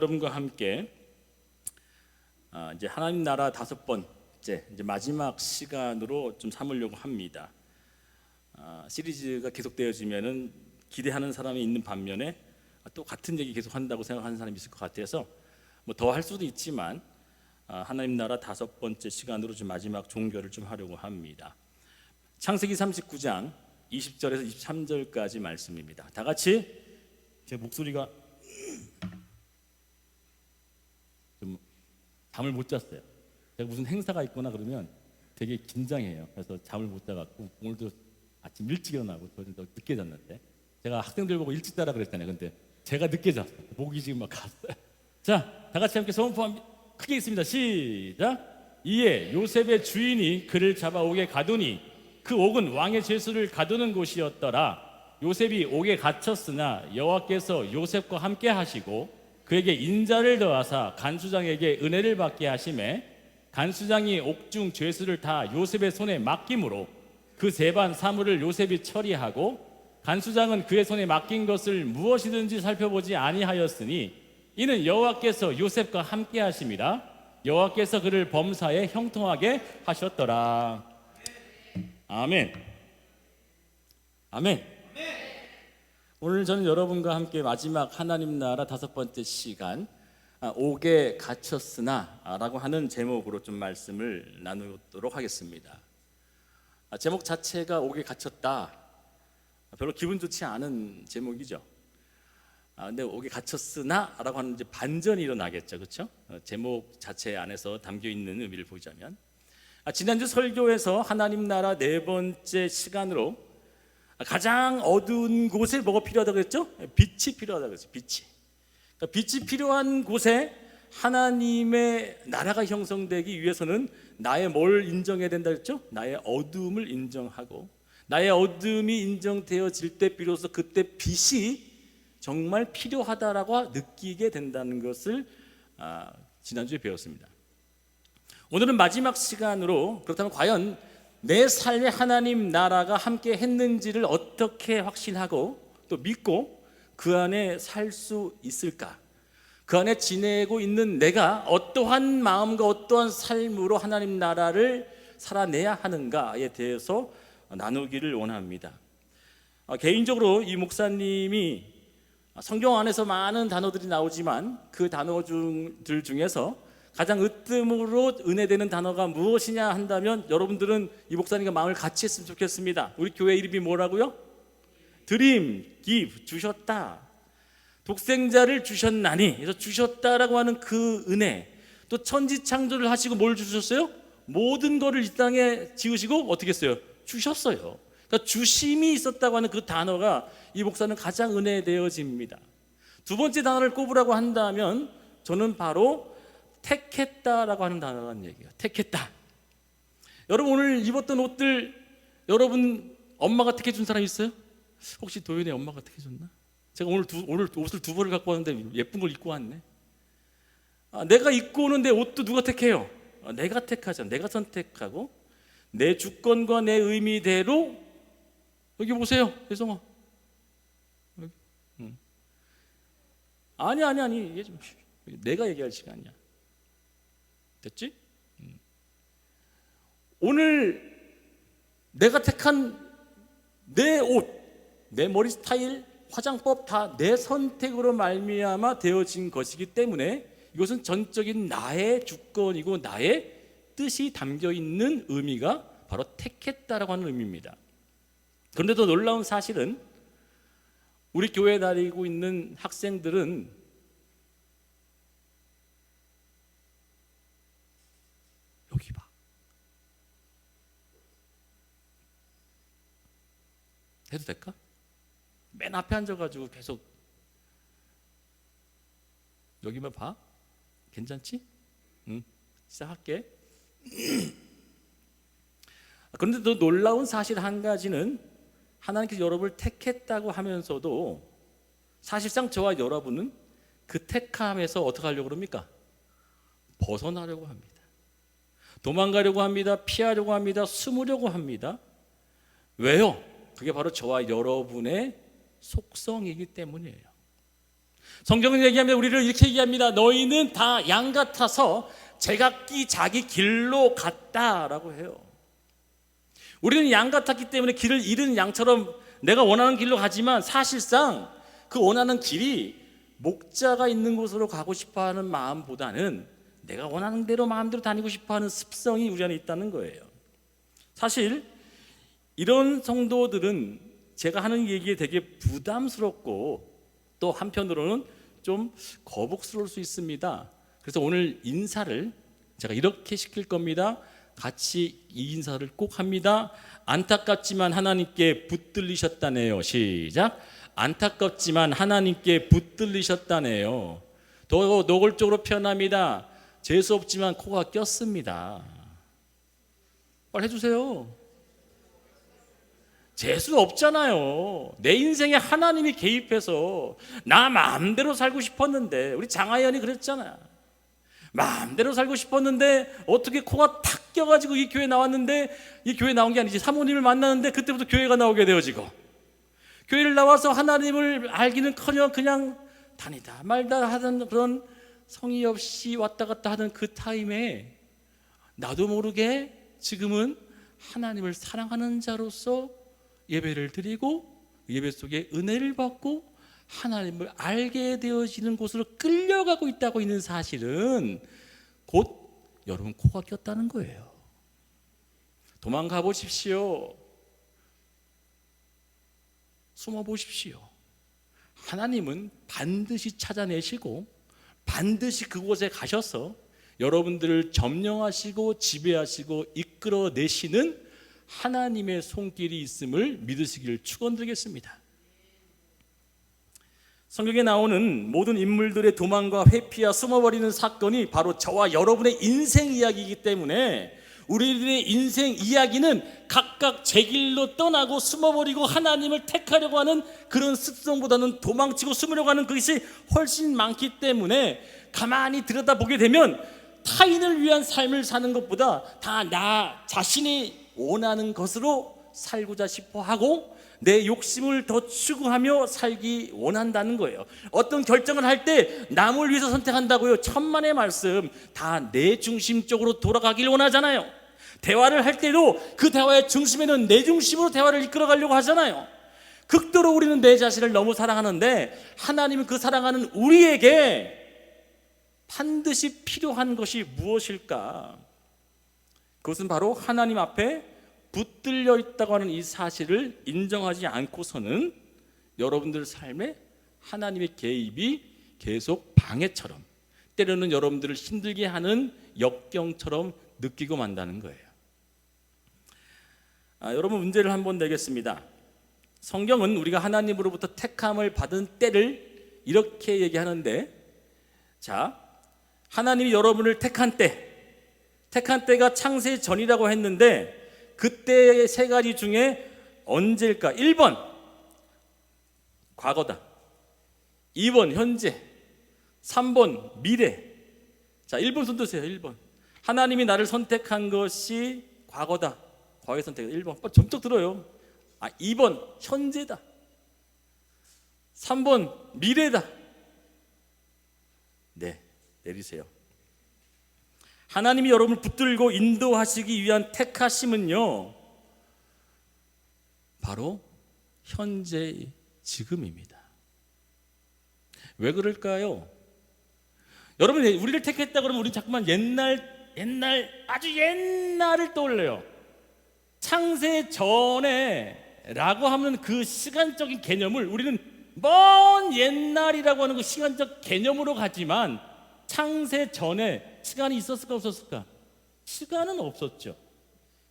여러분과 함께 이제 하나님 나라 5번째 이제 마지막 시간으로 좀 삼으려고 합니다. 시리즈가 계속되어지면은 기대하는 사람이 있는 반면에 또 같은 얘기 계속 한다고 생각하는 사람이 있을 것 같아서 뭐 더 할 수도 있지만 하나님 나라 5번째 시간으로 좀 마지막 종결을 좀 하려고 합니다. 창세기 39장 20절에서 23절까지 말씀입니다. 다 같이. 제 목소리가 좀 잠을 못 잤어요. 제가 무슨 행사가 있거나 그러면 되게 긴장해요. 그래서 잠을 못 자갖고 오늘도 아침 일찍 일어나고 저는 더 늦게 잤는데, 제가 학생들 보고 일찍 자라 그랬잖아요. 근데 제가 늦게 잤어요. 목이 지금 막 갔어요. 자, 다 같이 함께 소원포함 크게 있습니다. 시작. 이에 요셉의 주인이 그를 잡아옥에 가두니 그 옥은 왕의 죄수를 가두는 곳이었더라. 요셉이 옥에 갇혔으나 여호와께서 요셉과 함께 하시고 그에게 인자를 더하사 간수장에게 은혜를 받게 하심에 간수장이 옥중 죄수를 다 요셉의 손에 맡김으로 그 세반 사물을 요셉이 처리하고 간수장은 그의 손에 맡긴 것을 무엇이든지 살펴보지 아니하였으니 이는 여호와께서 요셉과 함께 하심이라. 여호와께서 그를 범사에 형통하게 하셨더라. 아멘. 아멘. 오늘 저는 여러분과 함께 마지막 하나님 나라 5번째 시간 옥에 갇혔으나 라고 하는 제목으로 좀 말씀을 나누도록 하겠습니다. 제목 자체가 옥에 갇혔다, 별로 기분 좋지 않은 제목이죠. 근데 옥에 갇혔으나 라고 하는 이제 반전이 일어나겠죠, 그렇죠? 제목 자체 안에서 담겨 있는 의미를 보자면, 지난주 설교에서 하나님 나라 4번째 시간으로 가장 어두운 곳에 뭐가 필요하다고 그랬죠? 빛이 필요하다고 그랬죠. 빛이. 그러니까 빛이 필요한 곳에 하나님의 나라가 형성되기 위해서는 나의 뭘 인정해야 된다 그랬죠? 나의 어두움을 인정하고, 나의 어두움이 인정되어질 때 비로소 그때 빛이 정말 필요하다라고 느끼게 된다는 것을 지난주에 배웠습니다. 오늘은 마지막 시간으로, 그렇다면 과연 내 삶에 하나님 나라가 함께 했는지를 어떻게 확신하고 또 믿고 그 안에 살 수 있을까? 그 안에 지내고 있는 내가 어떠한 마음과 어떠한 삶으로 하나님 나라를 살아내야 하는가에 대해서 나누기를 원합니다. 개인적으로 이 목사님이 성경 안에서 많은 단어들이 나오지만 그 단어들 중에서 가장 으뜸으로 은혜되는 단어가 무엇이냐 한다면 여러분들은 이 목사님과 마음을 같이 했으면 좋겠습니다. 우리 교회 이름이 뭐라고요? 드림, give, 주셨다. 독생자를 주셨나니, 그래서 주셨다라고 하는 그 은혜, 또 천지창조를 하시고 뭘 주셨어요? 모든 거를 이 땅에 지으시고 어떻게 했어요? 주셨어요. 그러니까 주심이 있었다고 하는 그 단어가 이 목사는 가장 은혜되어집니다. 두 번째 단어를 꼽으라고 한다면 저는 바로 택했다라고 하는 단어라는 얘기예요. 택했다. 여러분, 오늘 입었던 옷들 여러분 엄마가 택해준 사람 있어요? 혹시 도윤의 엄마가 택해줬나? 제가 오늘 옷을 2벌을 갖고 왔는데 예쁜 걸 입고 왔네. 내가 입고 오는데 옷도 누가 택해요? 내가 택하죠. 내가 선택하고 내 주권과 내 의미대로. 여기 보세요, 혜성아. 아니 얘기 좀. 내가 얘기할 시간이야. 됐지? 오늘 내가 택한 내 옷, 내 머리 스타일, 화장법 다 내 선택으로 말미암아 되어진 것이기 때문에 이것은 전적인 나의 주권이고 나의 뜻이 담겨 있는 의미가 바로 택했다라고 하는 의미입니다. 그런데 더 놀라운 사실은 우리 교회에 다니고 있는 학생들은 여기 봐. 해도 될까? 맨 앞에 앉아가지고 계속 여기만 봐. 괜찮지? 응. 시작할게. 그런데 더 놀라운 사실 한 가지는 하나님께서 여러분을 택했다고 하면서도 사실상 저와 여러분은 그 택함에서 어떻게 하려고 합니까? 벗어나려고 합니다. 도망가려고 합니다. 피하려고 합니다. 숨으려고 합니다. 왜요? 그게 바로 저와 여러분의 속성이기 때문이에요. 성경은 얘기합니다. 우리를 이렇게 얘기합니다. 너희는 다 양 같아서 제각기 자기 길로 갔다라고 해요. 우리는 양 같았기 때문에 길을 잃은 양처럼 내가 원하는 길로 가지만 사실상 그 원하는 길이 목자가 있는 곳으로 가고 싶어하는 마음보다는 내가 원하는 대로 마음대로 다니고 싶어하는 습성이 우리 안에 있다는 거예요. 사실 이런 성도들은 제가 하는 얘기에 되게 부담스럽고 또 한편으로는 좀 거북스러울 수 있습니다. 그래서 오늘 인사를 제가 이렇게 시킬 겁니다. 같이 이 인사를 꼭 합니다. 안타깝지만 하나님께 붙들리셨다네요. 시작. 안타깝지만 하나님께 붙들리셨다네요. 더 노골적으로 표현합니다. 재수 없지만 코가 꼈습니다. 빨리 해주세요. 재수 없잖아요. 내 인생에 하나님이 개입해서 나 마음대로 살고 싶었는데, 우리 장하연이 그랬잖아. 마음대로 살고 싶었는데 어떻게 코가 탁 껴가지고 이 교회 나왔는데, 이 교회 나온 게 아니지, 사모님을 만나는데 그때부터 교회가 나오게 되어지고, 교회를 나와서 하나님을 알기는커녕 그냥 다니다 말다 하던 그런 성의 없이 왔다 갔다 하던 그 타임에 나도 모르게 지금은 하나님을 사랑하는 자로서 예배를 드리고 예배 속에 은혜를 받고 하나님을 알게 되어지는 곳으로 끌려가고 있다고 있는 사실은 곧 여러분 코가 꼈다는 거예요. 도망가 보십시오. 숨어 보십시오. 하나님은 반드시 찾아내시고 반드시 그곳에 가셔서 여러분들을 점령하시고 지배하시고 이끌어내시는 하나님의 손길이 있음을 믿으시기를 축원드리겠습니다. 성경에 나오는 모든 인물들의 도망과 회피와 숨어버리는 사건이 바로 저와 여러분의 인생 이야기이기 때문에 우리들의 인생 이야기는 각각 제 길로 떠나고 숨어버리고 하나님을 택하려고 하는 그런 습성보다는 도망치고 숨으려고 하는 것이 훨씬 많기 때문에 가만히 들여다보게 되면 타인을 위한 삶을 사는 것보다 다 나 자신이 원하는 것으로 살고자 싶어 하고 내 욕심을 더 추구하며 살기 원한다는 거예요. 어떤 결정을 할 때 남을 위해서 선택한다고요? 천만의 말씀. 다 내 중심적으로 돌아가길 원하잖아요. 대화를 할 때도 그 대화의 중심에는 내 중심으로 대화를 이끌어가려고 하잖아요. 극도로 우리는 내 자신을 너무 사랑하는데 하나님은 그 사랑하는 우리에게 반드시 필요한 것이 무엇일까? 그것은 바로 하나님 앞에 붙들려 있다고 하는 이 사실을 인정하지 않고서는 여러분들 삶에 하나님의 개입이 계속 방해처럼, 때로는 여러분들을 힘들게 하는 역경처럼 느끼고 만다는 거예요. 여러분, 문제를 한번 내겠습니다. 성경은 우리가 하나님으로부터 택함을 받은 때를 이렇게 얘기하는데, 자, 하나님이 여러분을 택한 때가 창세 전이라고 했는데 그때의 세 가지 중에 언제일까? 1번 과거다, 2번 현재, 3번 미래. 자, 1번 손 드세요. 1번. 하나님이 나를 선택한 것이 과거다. 과거의 선택. 1번. 점쩍 들어요. 2번 현재다. 3번 미래다. 네, 내리세요. 하나님이 여러분을 붙들고 인도하시기 위한 택하심은요, 바로 현재 지금입니다. 왜 그럴까요? 여러분, 우리를 택했다 그러면 우리는 자꾸만 옛날 아주 옛날을 떠올려요. 창세 전에 라고 하면 그 시간적인 개념을 우리는 먼 옛날이라고 하는 그 시간적 개념으로 가지만 창세 전에 시간이 있었을까 없었을까? 시간은 없었죠.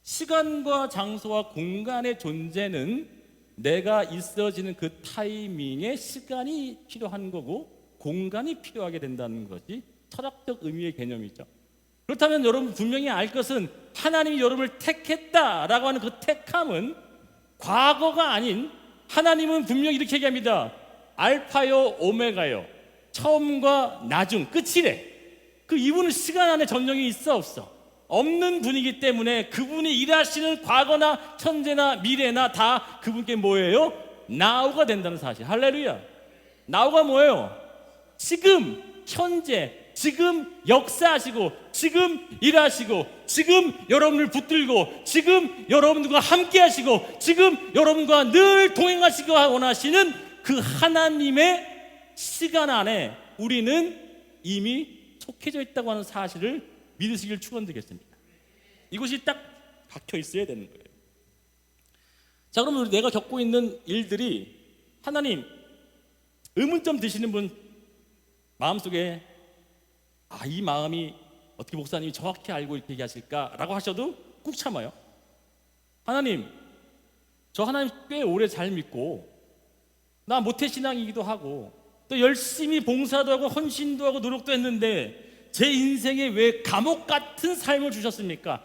시간과 장소와 공간의 존재는 내가 있어지는 그 타이밍에 시간이 필요한 거고 공간이 필요하게 된다는 것이 철학적 의미의 개념이죠. 그렇다면 여러분 분명히 알 것은 하나님이 여러분을 택했다라고 하는 그 택함은 과거가 아닌, 하나님은 분명히 이렇게 얘기합니다. 알파요 오메가요, 처음과 나중, 끝이래. 그 이분은 시간 안에 전령이 있어 없어? 없는 분이기 때문에 그분이 일하시는 과거나 현재나 미래나 다 그분께 뭐예요? 나우가 된다는 사실. 할렐루야. 나우가 뭐예요? 지금 현재 지금 역사하시고 지금 일하시고 지금 여러분을 붙들고 지금 여러분들과 함께 하시고 지금 여러분과 늘 동행하시고 원하시는 그 하나님의 시간 안에 우리는 이미 속해져 있다고 하는 사실을 믿으시길 축원드리겠습니다. 이것이 딱 박혀 있어야 되는 거예요. 자, 그러면 내가 겪고 있는 일들이 하나님 의문점 드시는 분 마음속에 이 마음이 어떻게 목사님이 정확히 알고 이렇게 얘기하실까라고 하셔도 꾹 참아요. 하나님, 저 하나님 꽤 오래 잘 믿고 나 모태신앙이기도 하고 또 열심히 봉사도 하고 헌신도 하고 노력도 했는데 제 인생에 왜 감옥 같은 삶을 주셨습니까?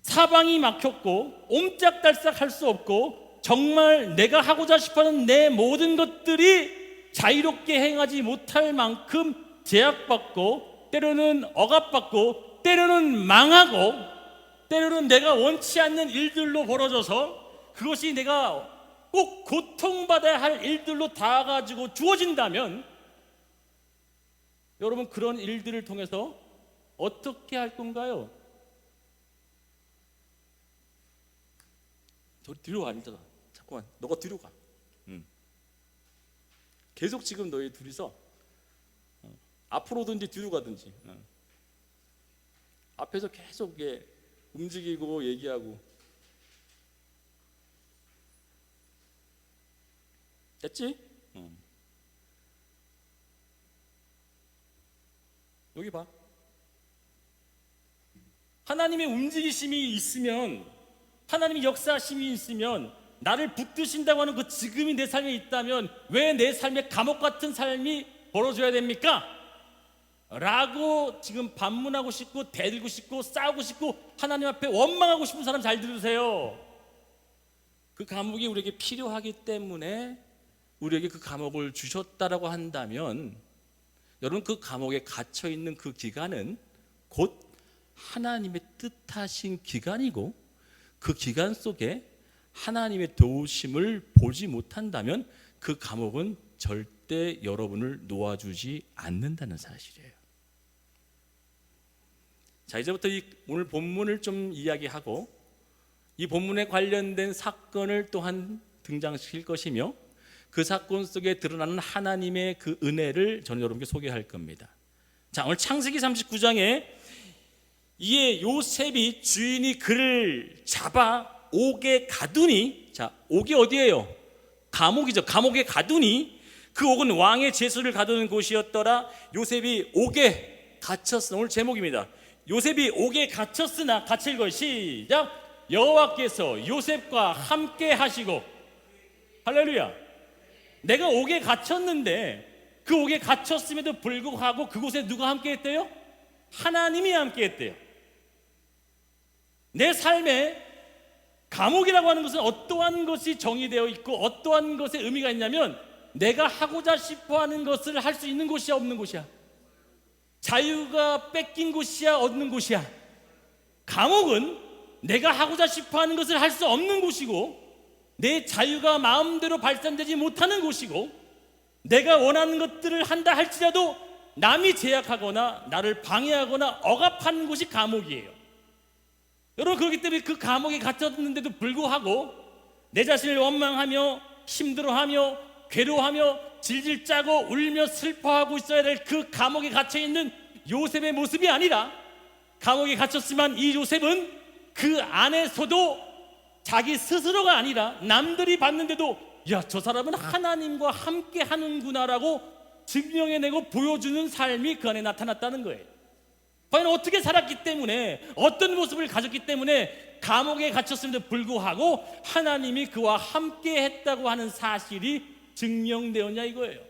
사방이 막혔고 옴짝달싹 할 수 없고 정말 내가 하고자 싶어하는 내 모든 것들이 자유롭게 행하지 못할 만큼 제약받고 때로는 억압받고 때로는 망하고 때로는 내가 원치 않는 일들로 벌어져서 그것이 내가 꼭 고통받아야 할 일들로 닿아가지고 주어진다면 여러분 그런 일들을 통해서 어떻게 할 건가요? 저 뒤로 가. 잠깐만, 너가 뒤로 가. 계속 지금 너희 둘이서 앞으로든지 뒤로 가든지 앞에서 계속 이게 움직이고 얘기하고. 됐지? 여기 봐. 하나님의 움직이심이 있으면, 하나님의 역사심이 있으면, 나를 붙드신다고 하는 그 지금이 내 삶에 있다면 왜 내 삶에 감옥 같은 삶이 벌어져야 됩니까? 라고 지금 반문하고 싶고 대들고 싶고 싸우고 싶고 하나님 앞에 원망하고 싶은 사람 잘 들으세요. 그 감옥이 우리에게 필요하기 때문에 우리에게 그 감옥을 주셨다라고 한다면 여러분 그 감옥에 갇혀 있는 그 기간은 곧 하나님의 뜻하신 기간이고 그 기간 속에 하나님의 도우심을 보지 못한다면 그 감옥은 절대 여러분을 놓아주지 않는다는 사실이에요. 자, 이제부터 오늘 본문을 좀 이야기하고 이 본문에 관련된 사건을 또한 등장시킬 것이며 그 사건 속에 드러나는 하나님의 그 은혜를 저는 여러분께 소개할 겁니다. 자, 오늘 창세기 39장에 이에 요셉이 주인이 그를 잡아 옥에 가두니, 자, 옥이 어디예요? 감옥이죠. 감옥에 가두니 그 옥은 왕의 제수를 가두는 곳이었더라. 요셉이 옥에 갇혔으나, 오늘 제목입니다. 요셉이 옥에 갇혔으나, 같이 읽어요. 시작. 여호와께서 요셉과 함께 하시고. 할렐루야. 내가 옥에 갇혔는데 그 옥에 갇혔음에도 불구하고 그곳에 누가 함께 했대요? 하나님이 함께 했대요. 내 삶에 감옥이라고 하는 것은 어떠한 것이 정의되어 있고 어떠한 것에 의미가 있냐면 내가 하고자 싶어하는 것을 할 수 있는 곳이야, 없는 곳이야? 자유가 뺏긴 곳이야, 얻는 곳이야? 감옥은 내가 하고자 싶어하는 것을 할 수 없는 곳이고 내 자유가 마음대로 발산되지 못하는 곳이고 내가 원하는 것들을 한다 할지라도 남이 제약하거나 나를 방해하거나 억압하는 곳이 감옥이에요. 여러분, 그렇기 때문에 그 감옥에 갇혔는데도 불구하고 내 자신을 원망하며 힘들어하며 괴로워하며 질질 짜고 울며 슬퍼하고 있어야 될 그 감옥에 갇혀있는 요셉의 모습이 아니라, 감옥에 갇혔지만 이 요셉은 그 안에서도 자기 스스로가 아니라 남들이 봤는데도 야, 저 사람은 하나님과 함께 하는구나라고 증명해내고 보여주는 삶이 그 안에 나타났다는 거예요. 과연 어떻게 살았기 때문에, 어떤 모습을 가졌기 때문에 감옥에 갇혔음에도 불구하고 하나님이 그와 함께 했다고 하는 사실이 증명되었냐 이거예요.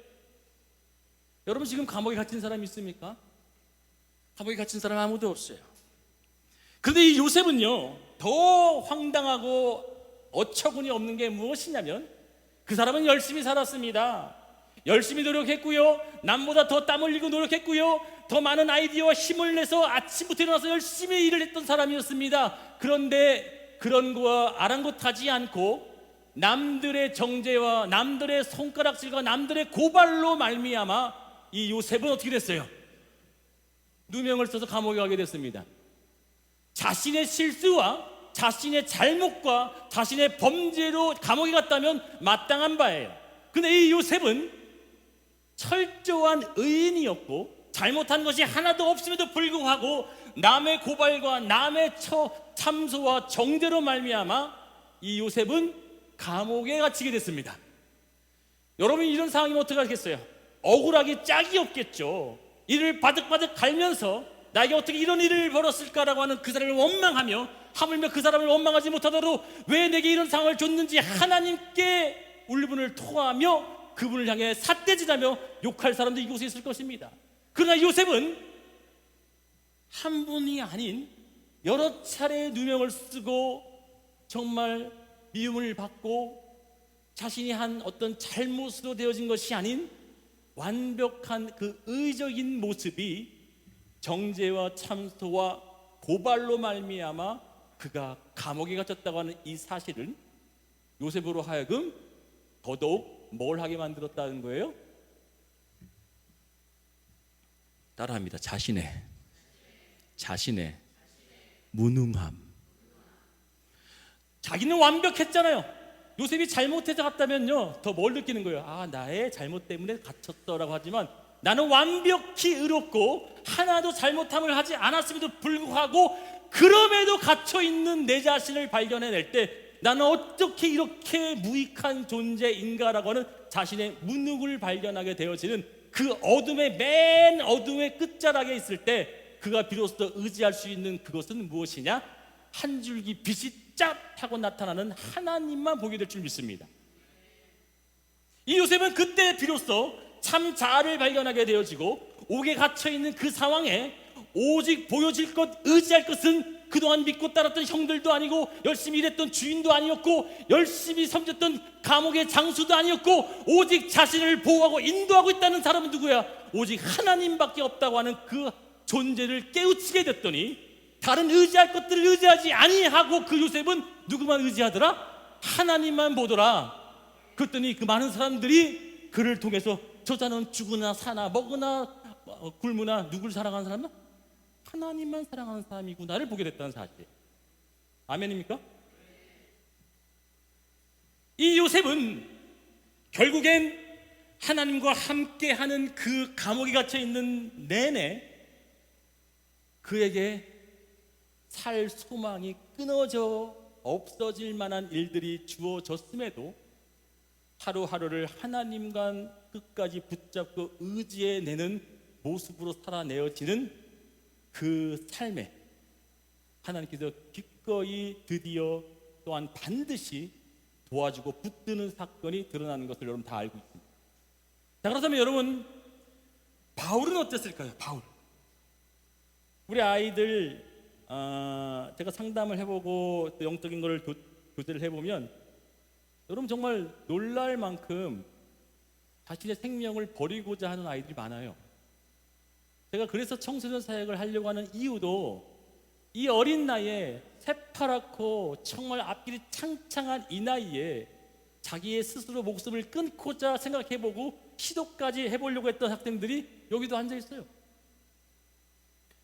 여러분, 지금 감옥에 갇힌 사람 있습니까? 감옥에 갇힌 사람 아무도 없어요. 그런데 이 요셉은요, 더 황당하고 어처구니 없는 게 무엇이냐면 그 사람은 열심히 살았습니다. 열심히 노력했고요, 남보다 더 땀 흘리고 노력했고요, 더 많은 아이디어와 힘을 내서 아침부터 일어나서 열심히 일을 했던 사람이었습니다. 그런데 그런 거와 아랑곳하지 않고 남들의 정죄와 남들의 손가락질과 남들의 고발로 말미암아 이 요셉은 어떻게 됐어요? 누명을 써서 감옥에 가게 됐습니다. 자신의 실수와 자신의 잘못과 자신의 범죄로 감옥에 갔다면 마땅한 바예요. 근데 이 요셉은 철저한 의인이었고 잘못한 것이 하나도 없음에도 불구하고 남의 고발과 남의 참소와 정죄로 말미암아 이 요셉은 감옥에 갇히게 됐습니다. 여러분이 이런 상황이면 어떻게 하겠어요? 억울하기 짝이 없겠죠. 이를 바득바득 갈면서 나에게 어떻게 이런 일을 벌었을까라고 하는 그 사람을 원망하며, 하물며 그 사람을 원망하지 못하더라도 왜 내게 이런 상황을 줬는지 하나님께 울분을 토하며 그분을 향해 삿대질하며 욕할 사람도 이곳에 있을 것입니다. 그러나 요셉은 한 분이 아닌 여러 차례 누명을 쓰고 정말 미움을 받고 자신이 한 어떤 잘못으로 되어진 것이 아닌 완벽한 그 의적인 모습이 정죄와 참소와 고발로 말미암아 그가 감옥에 갇혔다고 하는 이 사실은 요셉으로 하여금 더더욱 뭘 하게 만들었다는 거예요? 따라합니다. 자신의 무능함. 자기는 완벽했잖아요. 요셉이 잘못해서 갔다면요 더 뭘 느끼는 거예요? 아, 나의 잘못 때문에 갇혔더라고 하지만 나는 완벽히 의롭고 하나도 잘못함을 하지 않았음에도 불구하고 그럼에도 갇혀있는 내 자신을 발견해낼 때 나는 어떻게 이렇게 무익한 존재인가라고 하는 자신의 무능을 발견하게 되어지는 그 어둠의 맨 어둠의 끝자락에 있을 때 그가 비로소 의지할 수 있는 그것은 무엇이냐? 한 줄기 빛이 짭 하고 나타나는 하나님만 보게 될 줄 믿습니다. 이 요셉은 그때 비로소 참 자아를 발견하게 되어지고 옥에 갇혀있는 그 상황에 오직 보여질 것, 의지할 것은 그동안 믿고 따랐던 형들도 아니고 열심히 일했던 주인도 아니었고 열심히 섬겼던 감옥의 장수도 아니었고 오직 자신을 보호하고 인도하고 있다는 사람은 누구야? 오직 하나님밖에 없다고 하는 그 존재를 깨우치게 됐더니 다른 의지할 것들을 의지하지 아니하고 그 요셉은 누구만 의지하더라? 하나님만 보더라. 그랬더니 그 많은 사람들이 그를 통해서 저 자는 죽으나 사나 먹으나 굶으나 누굴 사랑하는 사람은 하나님만 사랑하는 사람이구나를 보게 됐다는 사실. 아멘입니까? 이 요셉은 결국엔 하나님과 함께하는 그 감옥에 갇혀 있는 내내 그에게 살 소망이 끊어져 없어질 만한 일들이 주어졌음에도 하루하루를 하나님과 끝까지 붙잡고 의지해내는 모습으로 살아내어지는 그 삶에 하나님께서 기꺼이 드디어 또한 반드시 도와주고 붙드는 사건이 드러나는 것을 여러분 다 알고 있습니다. 자, 그렇다면 여러분 바울은 어땠을까요? 바울. 우리 아이들 제가 상담을 해보고 또 영적인 거를 교제를 해보면 여러분 정말 놀랄 만큼 자신의 생명을 버리고자 하는 아이들이 많아요. 제가 그래서 청소년 사역을 하려고 하는 이유도 이 어린 나이에 새파랗고 정말 앞길이 창창한 이 나이에 자기의 스스로 목숨을 끊고자 생각해보고 시도까지 해보려고 했던 학생들이 여기도 앉아 있어요.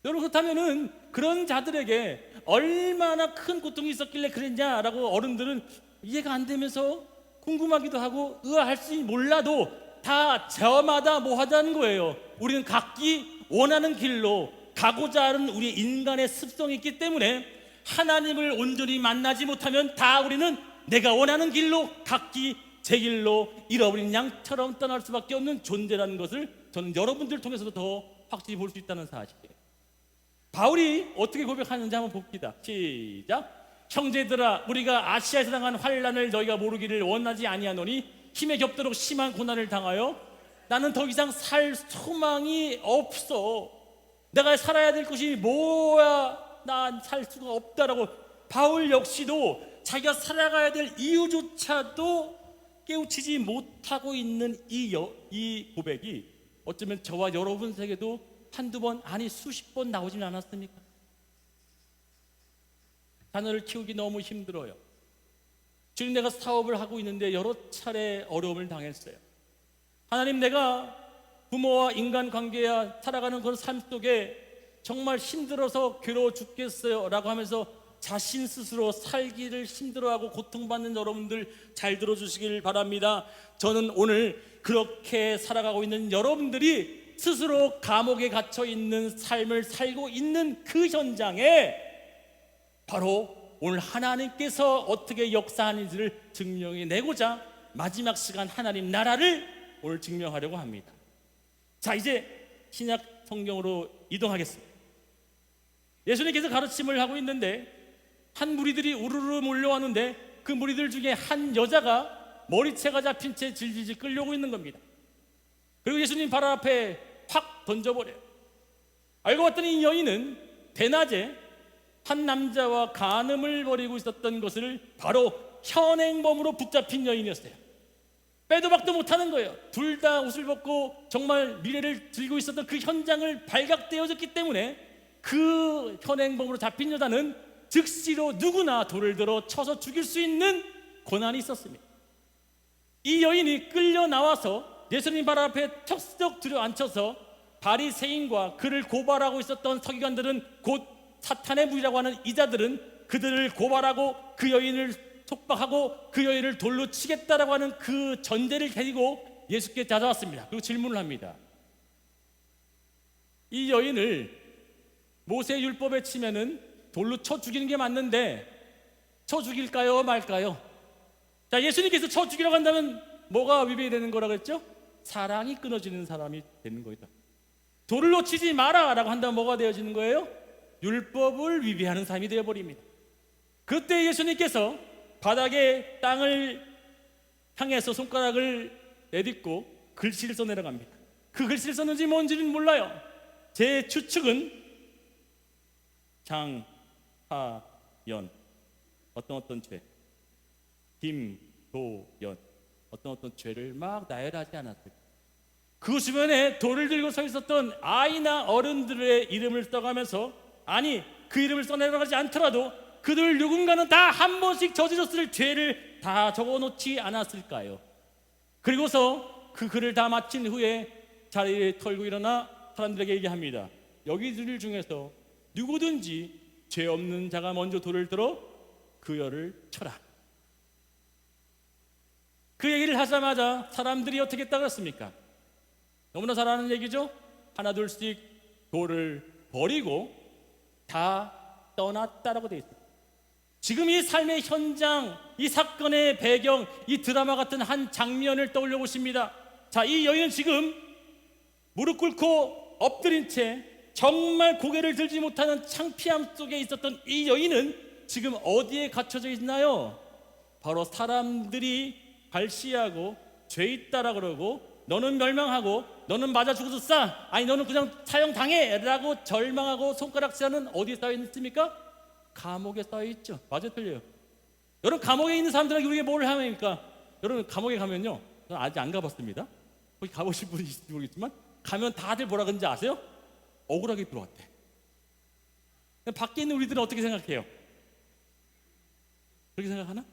여러분 그렇다면은 그런 자들에게 얼마나 큰 고통이 있었길래 그랬냐라고 어른들은 이해가 안 되면서 궁금하기도 하고 의아할지 몰라도 다 저마다 뭐 하자는 거예요. 우리는 각기 원하는 길로 가고자 하는 우리 인간의 습성이 있기 때문에 하나님을 온전히 만나지 못하면 다 우리는 내가 원하는 길로 각기 제 길로 잃어버린 양처럼 떠날 수밖에 없는 존재라는 것을 저는 여러분들 통해서도 더 확실히 볼 수 있다는 사실이에요. 바울이 어떻게 고백하는지 한번 봅시다. 시작. 형제들아, 우리가 아시아에서 당한 환난을 너희가 모르기를 원하지 아니하노니 힘에 겹도록 심한 고난을 당하여 나는 더 이상 살 소망이 없어. 내가 살아야 될 것이 뭐야? 난 살 수가 없다라고 바울 역시도 자기가 살아가야 될 이유조차도 깨우치지 못하고 있는 이 고백이 어쩌면 저와 여러분 세계도 한두 번 아니 수십 번 나오진 않았습니까? 자녀를 키우기 너무 힘들어요. 주님, 내가 사업을 하고 있는데 여러 차례 어려움을 당했어요. 하나님, 내가 부모와 인간관계야 살아가는 그런 삶 속에 정말 힘들어서 괴로워 죽겠어요 라고 하면서 자신 스스로 살기를 힘들어하고 고통받는 여러분들 잘 들어주시길 바랍니다. 저는 오늘 그렇게 살아가고 있는 여러분들이 스스로 감옥에 갇혀 있는 삶을 살고 있는 그 현장에 바로 오늘 하나님께서 어떻게 역사하는지를 증명해내고자 마지막 시간 하나님 나라를 오늘 증명하려고 합니다. 자, 이제 신약 성경으로 이동하겠습니다. 예수님께서 가르침을 하고 있는데 한 무리들이 우르르 몰려왔는데 그 무리들 중에 한 여자가 머리채가 잡힌 채 질질질 끌려오고 있는 겁니다. 그리고 예수님 발 앞에 확 던져버려요. 알고 봤더니 이 여인은 대낮에 한 남자와 간음을 벌이고 있었던 것을 바로 현행범으로 붙잡힌 여인이었어요. 빼도 박도 못하는 거예요. 둘 다 옷을 벗고 정말 미래를 들고 있었던 그 현장을 발각되어졌기 때문에 그 현행범으로 잡힌 여자는 즉시로 누구나 돌을 들어 쳐서 죽일 수 있는 권한이 있었습니다. 이 여인이 끌려 나와서 예수님 발 앞에 턱스덕 들어앉혀서 바리새인과 그를 고발하고 있었던 서기관들은, 곧 사탄의 무리라고 하는 이자들은 그들을 고발하고 그 여인을 속박하고 그 여인을 돌로 치겠다라고 하는 그 전제를 가지고 예수께 찾아왔습니다. 그리고 질문을 합니다. 이 여인을 모세 율법에 치면은 돌로 쳐 죽이는 게 맞는데 쳐 죽일까요 말까요? 자, 예수님께서 쳐 죽이라고 한다면 뭐가 위배되는 거라고 했죠? 사랑이 끊어지는 사람이 되는 거다. 돌로 치지 마라 라고 한다면 뭐가 되어지는 거예요? 율법을 위배하는 사람이 되어버립니다. 그때 예수님께서 바닥에 땅을 향해서 손가락을 내딛고 글씨를 써내려갑니다. 그 글씨를 썼는지 뭔지는 몰라요. 제 추측은 장하연, 어떤 죄, 김도연, 어떤 죄를 막 나열하지 않았을까. 그 주변에 돌을 들고 서 있었던 아이나 어른들의 이름을 써가면서, 아니 그 이름을 써내려가지 않더라도 그들 누군가는 다 한 번씩 저질렀을 죄를 다 적어놓지 않았을까요? 그리고서 그 글을 다 마친 후에 자리에 털고 일어나 사람들에게 얘기합니다. 여기들 중에서 누구든지 죄 없는 자가 먼저 돌을 들어 그 여를 쳐라. 그 얘기를 하자마자 사람들이 어떻게 따랐습니까? 너무나 잘 아는 얘기죠. 하나 둘씩 돌을 버리고 다 떠났다라고 되어 있습니다. 지금 이 삶의 현장, 이 사건의 배경, 이 드라마 같은 한 장면을 떠올려 보십니다. 자, 이 여인은 지금 무릎 꿇고 엎드린 채 정말 고개를 들지 못하는 창피함 속에 있었던 이 여인은 지금 어디에 갇혀져 있나요? 바로 사람들이 발시하고 죄 있다라 그러고 너는 멸망하고 너는 맞아 죽어서 싸, 아니 너는 그냥 사형당해 라고 절망하고 손가락질하는, 어디에 쌓여 있습니까? 감옥에 쌓여 있죠. 맞아요, 틀려요? 여러분, 감옥에 있는 사람들에게 우리가 뭘 하니까, 여러분 감옥에 가면요, 저는 아직 안 가봤습니다. 거기 가보신 분이 있을지 모르겠지만 가면 다들 뭐라 그러는지 아세요? 억울하게 들어왔대. 밖에 있는 우리들은 어떻게 생각해요? 그렇게 생각하나?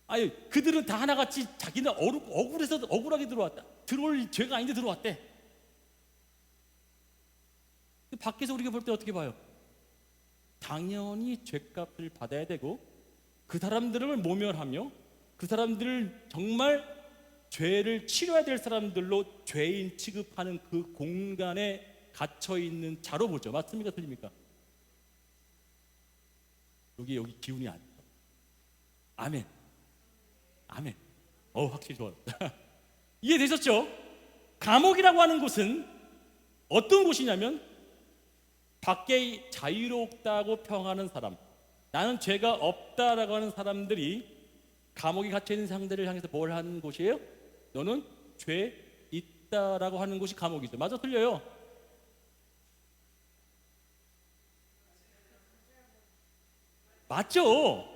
아니, 그들은 다 하나같이 자기는 억울해서 억울하게 들어왔다. 들어올 죄가 아닌데 들어왔대. 밖에서 우리가 볼 때 어떻게 봐요? 당연히 죄값을 받아야 되고 그 사람들을 모멸하며 그 사람들을 정말 죄를 치러야 될 사람들로 죄인 취급하는 그 공간에 갇혀있는 자로 보죠. 맞습니까? 틀립니까? 여기 기운이 안 나. 아멘. 아멘. 확실히 좋았다. 이해되셨죠? 감옥이라고 하는 곳은 어떤 곳이냐면, 밖에 자유롭다고 평하는 사람, 나는 죄가 없다라고 하는 사람들이 감옥에 갇혀있는 상대를 향해서 뭘 하는 곳이에요? 너는 죄 있다라고 하는 곳이 감옥이죠. 맞아, 틀려요? 맞죠?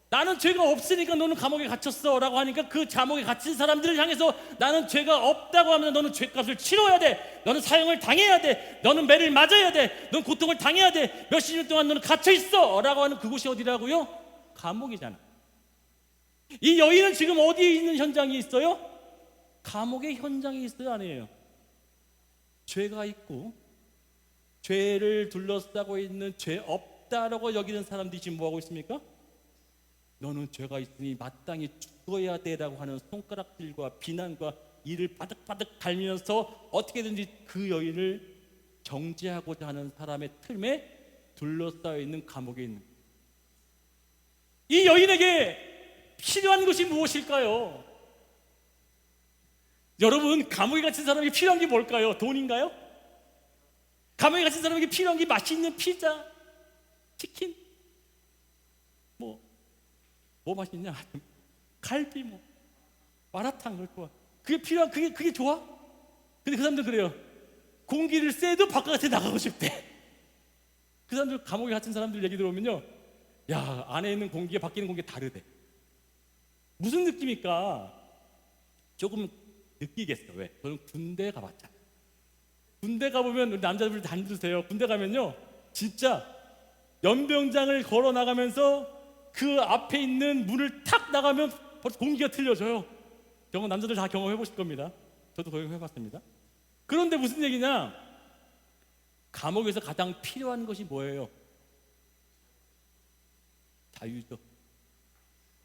나는 죄가 없으니까 너는 감옥에 갇혔어 라고 하니까 그 감옥에 갇힌 사람들을 향해서 나는 죄가 없다고 하면 너는 죄값을 치러야 돼, 너는 사형을 당해야 돼, 너는 매를 맞아야 돼, 너는 고통을 당해야 돼, 몇십 년 동안 너는 갇혀있어 라고 하는 그곳이 어디라고요? 감옥이잖아. 이 여인은 지금 어디에 있는 현장에 있어요? 감옥의 현장에 있어요, 아니에요? 죄가 있고 죄를 둘러싸고 있는 죄 없다라고 여기는 사람들이 지금 뭐하고 있습니까? 너는 죄가 있으니 마땅히 죽어야 돼라고 하는 손가락질과 비난과 이를 바득바득 갈면서 어떻게든지 그 여인을 정죄하고자 하는 사람의 틈에 둘러싸여 있는 감옥에 있는 이 여인에게 필요한 것이 무엇일까요? 여러분, 감옥에 갇힌 사람에게 필요한 게 뭘까요? 돈인가요? 감옥에 갇힌 사람에게 필요한 게 맛있는 피자, 치킨, 뭐 맛있냐? 갈비, 마라탕, 그걸 좋아. 그게 필요한, 그게 좋아? 근데 그 사람들 그래요. 공기를 쐬도 바깥에 나가고 싶대. 그 사람들, 감옥에 갇힌 사람들 얘기 들어보면요, 야, 안에 있는 공기가 밖에 있는 공기가 다르대. 무슨 느낌일까? 조금 느끼겠어. 왜? 저는 군대 가봤잖아. 군대 가보면 우리 남자들 다 앉으세요. 군대 가면요, 진짜 연병장을 걸어 나가면서 그 앞에 있는 문을 탁 나가면 벌써 공기가 틀려져요. 남자들 다 경험해 보실 겁니다. 저도 경험해 봤습니다. 그런데 무슨 얘기냐? 감옥에서 가장 필요한 것이 뭐예요? 자유죠.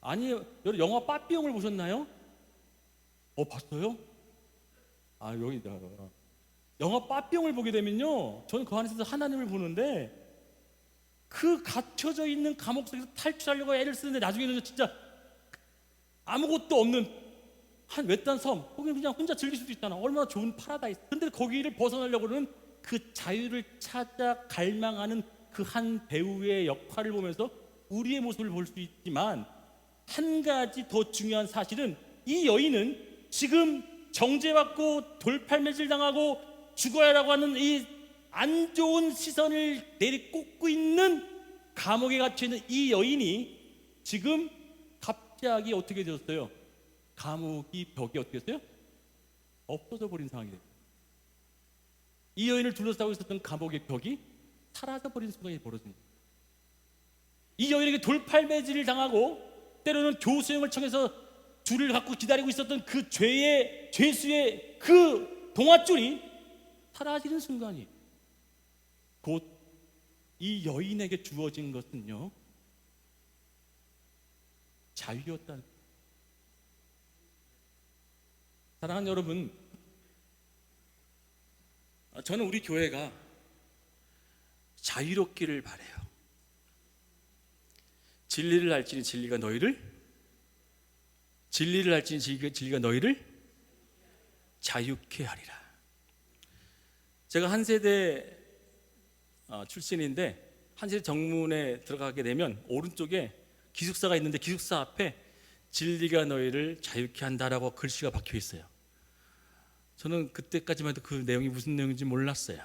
아니, 여러분 영화 빠삐용을 보셨나요? 봤어요? 여기 영화 빠삐용을 보게 되면요, 저는 그 안에서 하나님을 보는데 그 갇혀져 있는 감옥 속에서 탈출하려고 애를 쓰는데 나중에는 진짜 아무것도 없는 한 외딴 섬, 거기 그냥 혼자 즐길 수도 있잖아. 얼마나 좋은 파라다이스. 근데 거기를 벗어나려고는 그 자유를 찾아 갈망하는 그 한 배우의 역할을 보면서 우리의 모습을 볼 수 있지만, 한 가지 더 중요한 사실은 이 여인은 지금 정죄받고 돌팔매질 당하고 죽어야라고 하는 이 안 좋은 시선을 내리꽂고 있는 감옥에 갇혀 있는 이 여인이 지금 갑자기 어떻게 되었어요? 감옥이 벽이 어떻게 됐어요? 없어져 버린 상황이 됐어요. 이 여인을 둘러싸고 있었던 감옥의 벽이 사라져 버린 순간이 벌어집니다. 이 여인에게 돌팔매질을 당하고 때로는 교수형을 청해서 줄을 갖고 기다리고 있었던 그 죄수의 그 동아줄이 사라지는 순간이 곧 이 여인에게 주어진 것은요, 자유였다는. 사랑하는 여러분, 저는 우리 교회가 자유롭기를 바라요. 진리를 알지니 진리가 너희를 자유케 하리라. 제가 한 세대 출신인데, 한 세대 정문에 들어가게 되면 오른쪽에 기숙사가 있는데 기숙사 앞에 진리가 너희를 자유케 한다라고 글씨가 박혀 있어요. 저는 그때까지만 해도 그 내용이 무슨 내용인지 몰랐어요.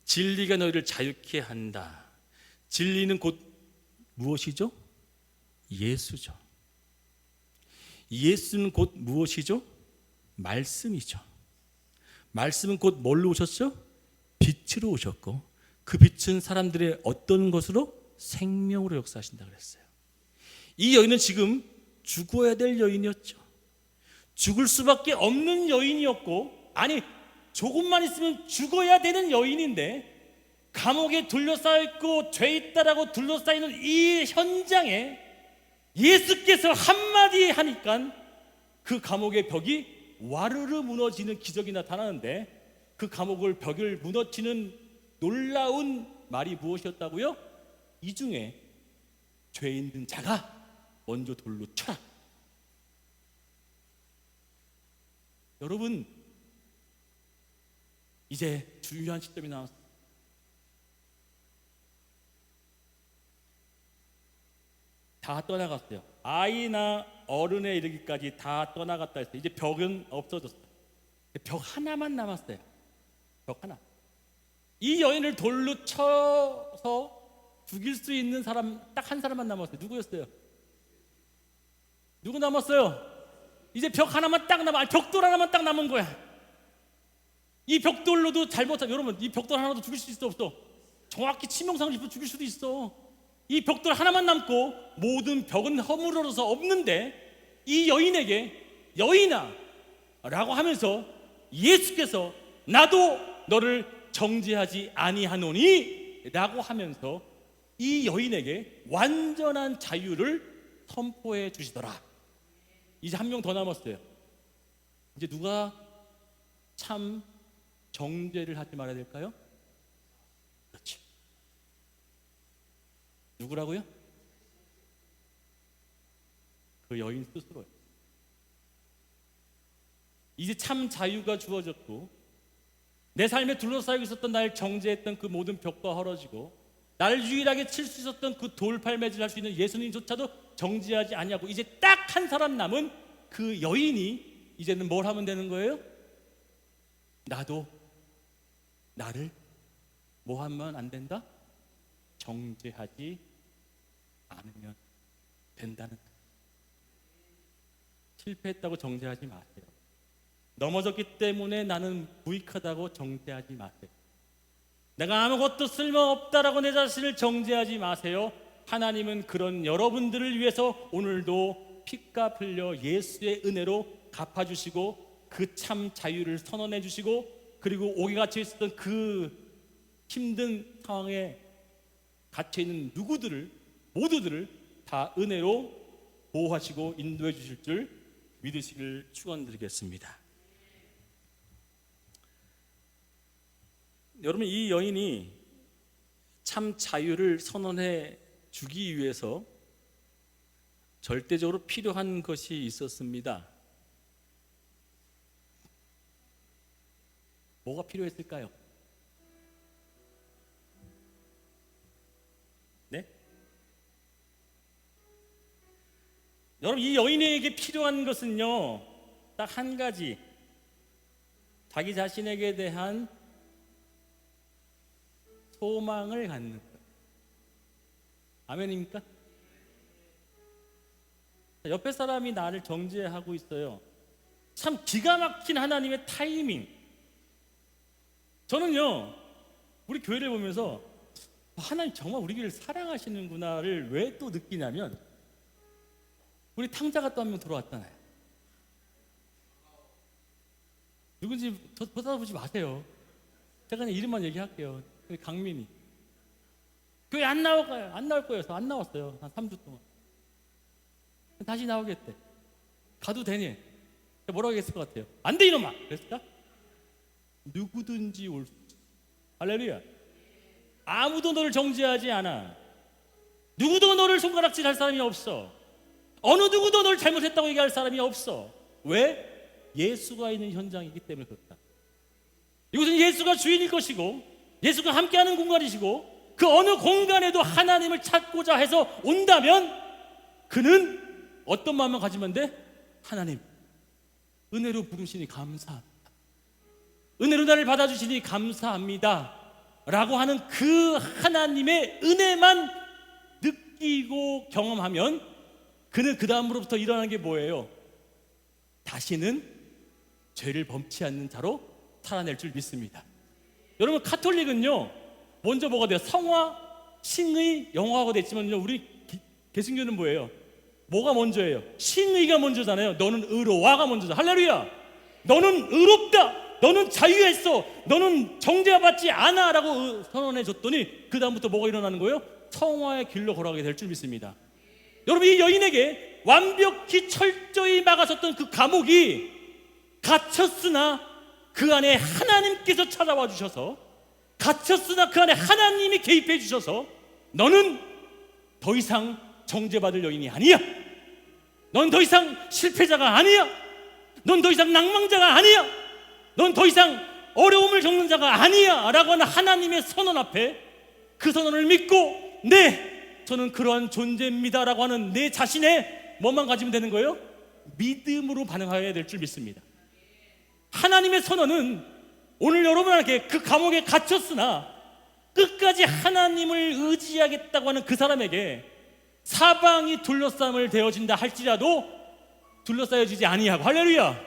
진리가 너희를 자유케 한다. 진리는 곧 무엇이죠? 예수죠. 예수는 곧 무엇이죠? 말씀이죠. 말씀은 곧 뭘로 오셨죠? 빛으로 오셨고, 그 빛은 사람들의 어떤 것으로? 생명으로 역사하신다 그랬어요. 이 여인은 지금 죽어야 될 여인이었죠. 죽을 수밖에 없는 여인이었고, 아니 조금만 있으면 죽어야 되는 여인인데, 감옥에 둘러싸여 있고 죄 있다라고 둘러싸이는 이 현장에 예수께서 한마디 하니까 그 감옥의 벽이 와르르 무너지는 기적이 나타나는데, 그 감옥을 벽을 무너뜨리는 놀라운 말이 무엇이었다고요? 이 중에 죄 있는 자가 먼저 돌로 쳐라. 여러분, 이제 중요한 시점이 나왔어요. 다 떠나갔어요. 아이나 어른에 이르기까지 다 떠나갔다 했어요. 이제 벽은 없어졌어요. 벽 하나만 남았어요. 벽 하나. 이 여인을 돌로 쳐서 죽일 수 있는 사람 딱 한 사람만 남았어요. 누구였어요? 누구 남았어요? 이제 벽 하나만 딱 남아. 벽돌 하나만 딱 남은 거야. 이 벽돌로도 잘못하면, 여러분, 이 벽돌 하나도 죽일 수 있어 없어? 정확히 치명상을 입혀 죽일 수도 있어. 이 벽돌 하나만 남고 모든 벽은 허물어서 없는데 이 여인에게 여인아 라고 하면서 예수께서 나도 너를 정죄하지 아니하노니 라고 하면서 이 여인에게 완전한 자유를 선포해 주시더라. 이제 한 명 더 남았어요. 이제 누가 참 정죄를 하지 말아야 될까요? 그렇지. 누구라고요? 그 여인 스스로예요. 이제 참 자유가 주어졌고 내 삶에 둘러싸이고 있었던 날 정죄했던 그 모든 벽과 헐어지고 나를 유일하게 칠 수 있었던 그 돌팔매질 할 수 있는 예수님조차도 정죄하지 아니하고 이제 딱 한 사람 남은 그 여인이 이제는 뭘 하면 되는 거예요? 나도 나를 뭐 하면 안 된다? 정죄하지 않으면 된다는 거예요. 실패했다고 정죄하지 마세요. 넘어졌기 때문에 나는 무익하다고 정죄하지 마세요. 내가 아무것도 쓸모없다라고 내 자신을 정죄하지 마세요. 하나님은 그런 여러분들을 위해서 오늘도 피값 흘려 예수의 은혜로 갚아주시고 그 참 자유를 선언해 주시고 그리고 옥에 갇혀 있었던 그 힘든 상황에 갇혀 있는 모두들을 다 은혜로 보호하시고 인도해 주실 줄 믿으시길 축원드리겠습니다. 여러분, 이 여인이 참 자유를 선언해 주기 위해서 절대적으로 필요한 것이 있었습니다. 뭐가 필요했을까요? 네? 여러분, 이 여인에게 필요한 것은요, 딱 한 가지. 자기 자신에게 대한 소망을 갖는 거예요. 아멘입니까? 옆에 사람이 나를 정죄하고 있어요. 참 기가 막힌 하나님의 타이밍. 저는요, 우리 교회를 보면서 하나님 정말 우리 교회를 사랑하시는구나를 왜 또 느끼냐면 우리 탕자가 또 한 명 들어왔잖아요. 누군지 쳐다보지 마세요. 제가 그냥 이름만 얘기할게요. 강민이. 교회 안 나올 거예요. 안 나올 거여서 안 나왔어요. 한 3주 동안. 다시 나오겠대. 가도 되니? 뭐라고 했을 것 같아요? 안 돼 이놈아! 그랬을까? 누구든지 올 수 있어. 할렐루야. 아무도 너를 정죄하지 않아. 누구도 너를 손가락질할 사람이 없어. 어느 누구도 너를 잘못했다고 얘기할 사람이 없어. 왜? 예수가 있는 현장이기 때문에 그렇다. 이곳은 예수가 주인일 것이고 예수가 함께하는 공간이시고 그 어느 공간에도 하나님을 찾고자 해서 온다면 그는 어떤 마음을 가지면 돼? 하나님, 은혜로 부르시니 감사합니다. 은혜로 나를 받아주시니 감사합니다 라고 하는 그 하나님의 은혜만 느끼고 경험하면 그는 그 다음으로부터 일어나는 게 뭐예요? 다시는 죄를 범치 않는 자로 살아낼 줄 믿습니다. 여러분, 카톨릭은요 먼저 뭐가 돼요? 성화, 싱의, 영화가 됐지만요 우리 개신교는 뭐예요? 뭐가 먼저예요? 싱의가 먼저잖아요. 너는 의로와가 먼저잖아. 할렐루야. 너는 의롭다, 너는 자유했어, 너는 정죄받지 않아 라고 선언해 줬더니 그 다음부터 뭐가 일어나는 거예요? 성화의 길로 걸어가게 될 줄 믿습니다. 여러분, 이 여인에게 완벽히 철저히 막아섰던 그 감옥이 갇혔으나 그 안에 하나님께서 찾아와 주셔서, 갇혔으나 그 안에 하나님이 개입해 주셔서 너는 더 이상 정죄받을 여인이 아니야. 넌 더 이상 실패자가 아니야. 넌 더 이상 낭망자가 아니야. 넌 더 이상 어려움을 겪는 자가 아니야 라고 하는 하나님의 선언 앞에 그 선언을 믿고 네, 저는 그러한 존재입니다 라고 하는 내 자신의 뭐만 가지면 되는 거예요? 믿음으로 반응해야 될 줄 믿습니다. 하나님의 선언은 오늘 여러분에게 그 감옥에 갇혔으나 끝까지 하나님을 의지하겠다고 하는 그 사람에게 사방이 둘러싸임을 되어진다 할지라도 둘러싸여지지 아니하고, 할렐루야,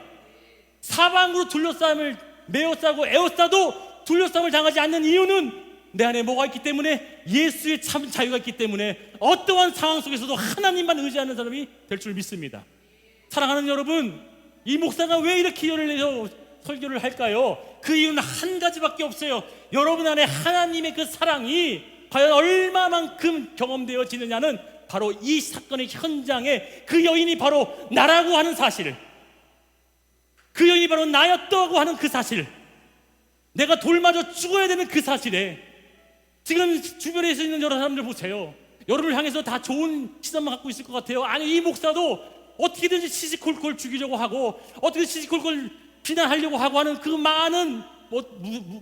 사방으로 둘러싸임을 메어싸고 에워싸도 둘러싸임을 당하지 않는 이유는 내 안에 뭐가 있기 때문에, 예수의 참 자유가 있기 때문에 어떠한 상황 속에서도 하나님만 의지하는 사람이 될 줄 믿습니다. 사랑하는 여러분, 이 목사가 왜 이렇게 열을 내서 설교를 할까요? 그 이유는 한 가지밖에 없어요. 여러분 안에 하나님의 그 사랑이 과연 얼마만큼 경험되어지느냐는 바로 이 사건의 현장에 그 여인이 바로 나라고 하는 사실, 그 여인이 바로 나였다고 하는 그 사실, 내가 돌맞아 죽어야 되는 그 사실에, 지금 주변에 있는 여러 사람들 보세요. 여러분을 향해서 다 좋은 시선만 갖고 있을 것 같아요. 아니, 이 목사도 어떻게든지 시시콜콜 죽이려고 하고 어떻게 시시콜콜 비난하려고 하고 하는 그 많은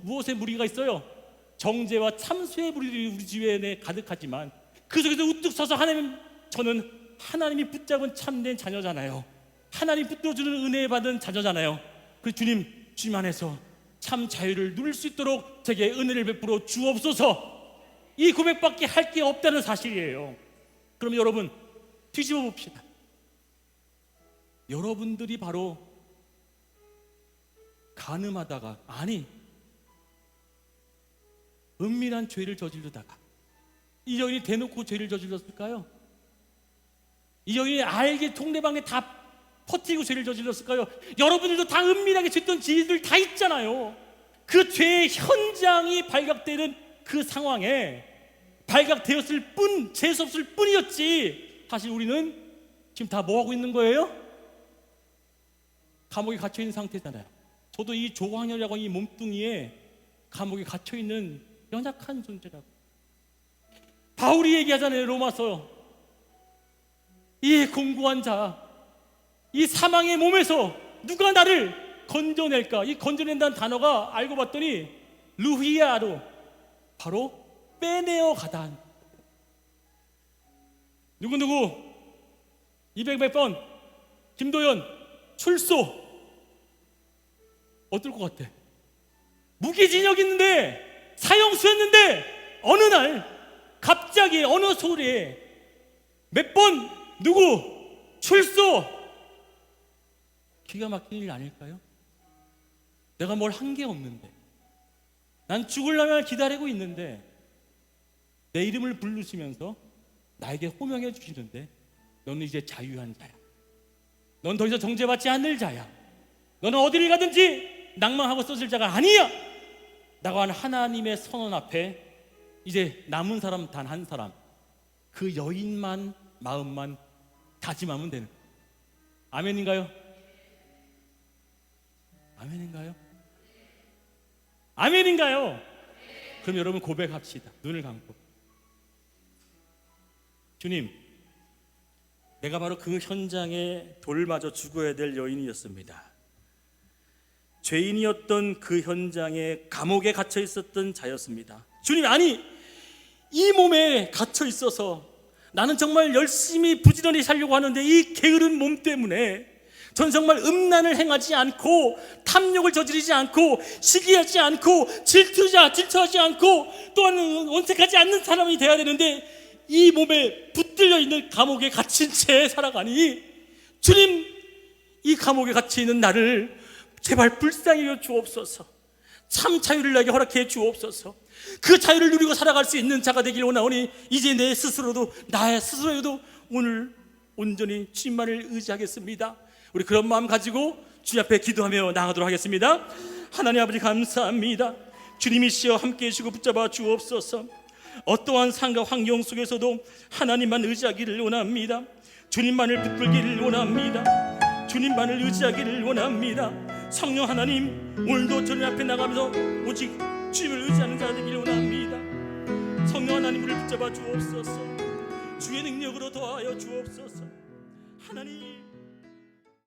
무엇의 무리가 있어요? 정죄와 참수의 무리들이 우리 주변에 가득하지만 그 속에서 우뚝 서서 하나님, 저는 하나님이 붙잡은 참된 자녀잖아요. 하나님 붙들어주는 은혜 받은 자녀잖아요. 그 주님 안에서 참 자유를 누릴 수 있도록 제게 은혜를 베풀어 주옵소서. 이 고백밖에 할 게 없다는 사실이에요. 그럼 여러분, 뒤집어 봅시다. 여러분들이 바로 간음하다가, 아니, 은밀한 죄를 저지르다가 이 여인이 대놓고 죄를 저질렀을까요? 이 여인이 알게 동네방에 다 퍼뜨리고 죄를 저질렀을까요? 여러분들도 다 은밀하게 짓던 죄들 다 있잖아요. 그 죄의 현장이 발각되는 그 상황에 발각되었을 뿐, 재수없을 뿐이었지. 사실 우리는 지금 다 뭐하고 있는 거예요? 감옥에 갇혀있는 상태잖아요. 저도 이 조광열이라고 이 몸뚱이에 감옥에 갇혀있는 연약한 존재라고. 바울이 얘기하잖아요. 로마서, 이 공고한 자, 이 사망의 몸에서 누가 나를 건져낼까? 이 건져낸다는 단어가 알고 봤더니 루히아로, 바로 빼내어 가다. 누구누구 200몇 번 김도연 출소. 어떨 것 같아? 무기징역 있는데, 사형수였는데 어느 날 갑자기 어느 소리에 몇 번 누구 출소. 기가 막힌 일 아닐까요? 내가 뭘 한 게 없는데, 난 죽으려면 기다리고 있는데 내 이름을 부르시면서 나에게 호명해 주시는데, 너는 이제 자유한 자야. 넌 더 이상 정죄받지 않을 자야. 너는 어디를 가든지 낭망하고 써질 자가 아니야. 나가 하는 하나님의 선언 앞에 이제 남은 사람 단 한 사람, 그 여인만 마음만 다짐하면 되는. 아멘인가요? 아멘인가요? 아멘인가요? 그럼 여러분 고백합시다. 눈을 감고, 주님, 내가 바로 그 현장에 돌맞아 죽어야 될 여인이었습니다. 죄인이었던 그 현장에 감옥에 갇혀 있었던 자였습니다. 주님, 아니, 이 몸에 갇혀 있어서 나는 정말 열심히 부지런히 살려고 하는데 이 게으른 몸 때문에 전 정말 음란을 행하지 않고 탐욕을 저지르지 않고 시기하지 않고 질투하지 않고 또한 원색하지 않는 사람이 되어야 되는데 이 몸에 붙들려 있는 감옥에 갇힌 채 살아가니, 주님, 이 감옥에 갇혀 있는 나를 제발 불쌍히 여겨 주옵소서. 참 자유를 나에게 허락해 주옵소서. 그 자유를 누리고 살아갈 수 있는 자가 되길 원하오니 이제 내 스스로도, 나의 스스로에도 오늘 온전히 주님만을 의지하겠습니다. 우리 그런 마음 가지고 주님 앞에 기도하며 나아가도록 하겠습니다. 하나님 아버지, 감사합니다. 주님이시여 함께 해주시고 붙잡아 주옵소서. 어떠한 상과 환경 속에서도 하나님만 의지하기를 원합니다. 주님만을 붙들기를 원합니다. 주님만을 의지하기를 원합니다. 성령 하나님, 오늘도 주님 앞에 나가면서 오직 주님을 의지하는 자 되기를 원합니다. 성령 하나님, 우리를 붙잡아 주옵소서. 주의 능력으로 더하여 주옵소서. 하나님,